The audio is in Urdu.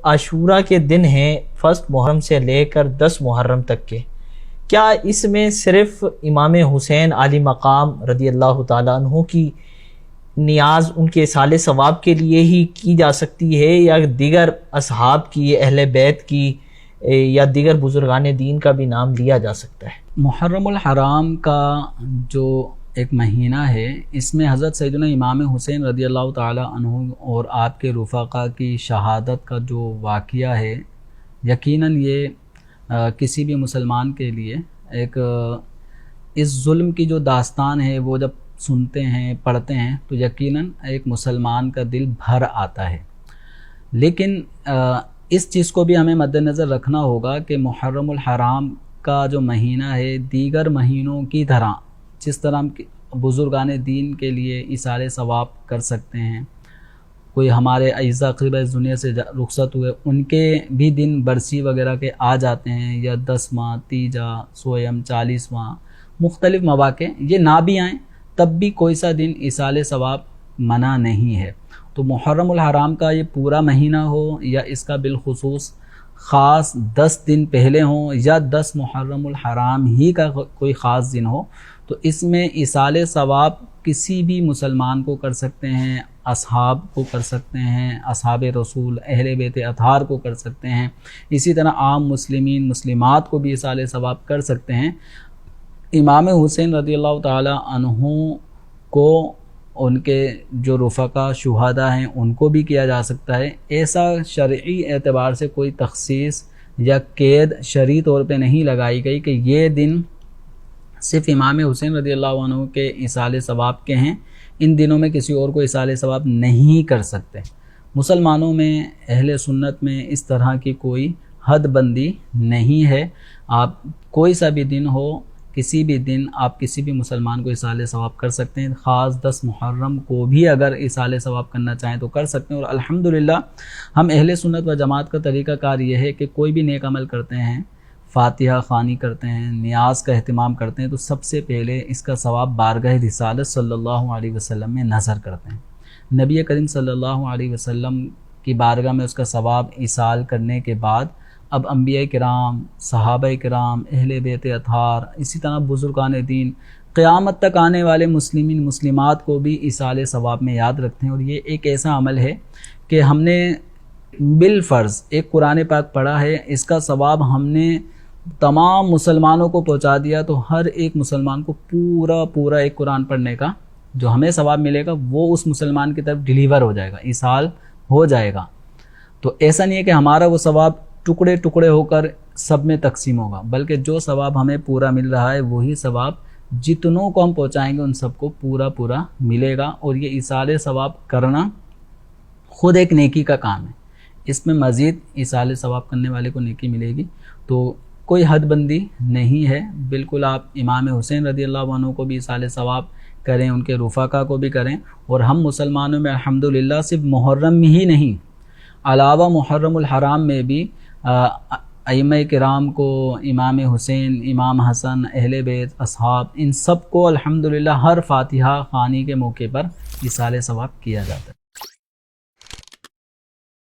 عاشورہ کے دن ہیں 1 محرم سے لے کر 10 محرم تک کے، کیا اس میں صرف امام حسین عالی مقام رضی اللہ تعالیٰ عنہ کی نیاز ان کے اصالِ ثواب کے لیے ہی کی جا سکتی ہے، یا دیگر اصحاب کی، اہل بیت کی، یا دیگر بزرگان دین کا بھی نام لیا جا سکتا ہے؟ محرم الحرام کا جو ایک مہینہ ہے، اس میں حضرت سیدنا امام حسین رضی اللہ تعالی عنہ اور آپ کے رفقا کی شہادت کا جو واقعہ ہے، یقیناً یہ کسی بھی مسلمان کے لیے ایک اس ظلم کی جو داستان ہے وہ جب سنتے ہیں، پڑھتے ہیں، تو یقیناً ایک مسلمان کا دل بھر آتا ہے۔ لیکن اس چیز کو بھی ہمیں مد نظر رکھنا ہوگا کہ محرم الحرام کا جو مہینہ ہے، دیگر مہینوں کی طرح جس طرح بزرگان دین کے لیے ایصال ثواب کر سکتے ہیں، کوئی ہمارے اعزا قریب اس دنیا سے رخصت ہوئے ان کے بھی دن برسی وغیرہ کے آ جاتے ہیں، یا 10واں، تیجا، سویم، 40واں مختلف مواقع یہ نہ بھی آئیں تب بھی کوئی سا دن ایصال ثواب منع نہیں ہے۔ تو محرم الحرام کا یہ پورا مہینہ ہو یا اس کا بالخصوص خاص 10 دن پہلے ہوں، یا 10 محرم الحرام ہی کا کوئی خاص دن ہو، تو اس میں ایصال ثواب کسی بھی مسلمان کو کر سکتے ہیں، اصحاب کو کر سکتے ہیں، اصحاب رسول، اہل بیت اطہار کو کر سکتے ہیں، اسی طرح عام مسلمین مسلمات کو بھی ایصال ثواب کر سکتے ہیں۔ امام حسین رضی اللہ تعالی عنہ کو ان کے جو رفقا شہداء ہیں ان کو بھی کیا جا سکتا ہے۔ ایسا شرعی اعتبار سے کوئی تخصیص یا قید شرعی طور پہ نہیں لگائی گئی کہ یہ دن صرف امام حسین رضی اللہ عنہ کے ایصال ثواب کے ہیں، ان دنوں میں کسی اور کو ایصال ثواب نہیں کر سکتے۔ مسلمانوں میں، اہل سنت میں اس طرح کی کوئی حد بندی نہیں ہے۔ آپ کوئی سا بھی دن ہو، کسی بھی دن آپ کسی بھی مسلمان کو ایصال ثواب کر سکتے ہیں۔ خاص 10 محرم کو بھی اگر ایصال ثواب کرنا چاہیں تو کر سکتے ہیں۔ اور الحمدللہ ہم اہل سنت و جماعت کا طریقہ کار یہ ہے کہ کوئی بھی نیک عمل کرتے ہیں، فاتحہ خوانی کرتے ہیں، نیاز کا اہتمام کرتے ہیں، تو سب سے پہلے اس کا ثواب بارگاہ رسالت صلی اللہ علیہ وسلم میں نظر کرتے ہیں۔ نبی کریم صلی اللہ علیہ وسلم کی بارگاہ میں اس کا ثواب ایصال کرنے کے بعد اب انبیاء کرام، صحابہ کرام، اہل بیت اطہار، اسی طرح بزرگان دین، قیامت تک آنے والے مسلمین مسلمات کو بھی ایصال ثواب میں یاد رکھتے ہیں۔ اور یہ ایک ایسا عمل ہے کہ ہم نے بالفرض ایک قرآن پاک پڑھا ہے، اس کا ثواب ہم نے تمام مسلمانوں کو پہنچا دیا، تو ہر ایک مسلمان کو پورا ایک قرآن پڑھنے کا جو ہمیں ثواب ملے گا وہ اس مسلمان کی طرف ڈیلیور ہو جائے گا، ایصال ہو جائے گا۔ تو ایسا نہیں ہے کہ ہمارا وہ ثواب ٹکڑے ٹکڑے ہو کر سب میں تقسیم ہوگا، بلکہ جو ثواب ہمیں پورا مل رہا ہے وہی ثواب جتنوں کو ہم پہنچائیں گے ان سب کو پورا ملے گا۔ اور یہ ایصال ثواب کرنا خود ایک نیکی کا کام ہے، اس میں مزید ایصال ثواب کرنے والے کو نیکی ملے گی۔ تو کوئی حد بندی نہیں ہے، بالکل آپ امام حسین رضی اللہ عنہ کو بھی ایصال ثواب کریں، ان کے رفقا کو بھی کریں۔ اور ہم مسلمانوں میں الحمدللہ صرف محرم ہی نہیں، علاوہ محرم الحرام میں بھی ائمہ کرام کو، امام حسین، امام حسن، اہل بیت، اصحاب، ان سب کو الحمدللہ ہر فاتحہ خوانی کے موقع پر ایصال ثواب کیا جاتا ہے۔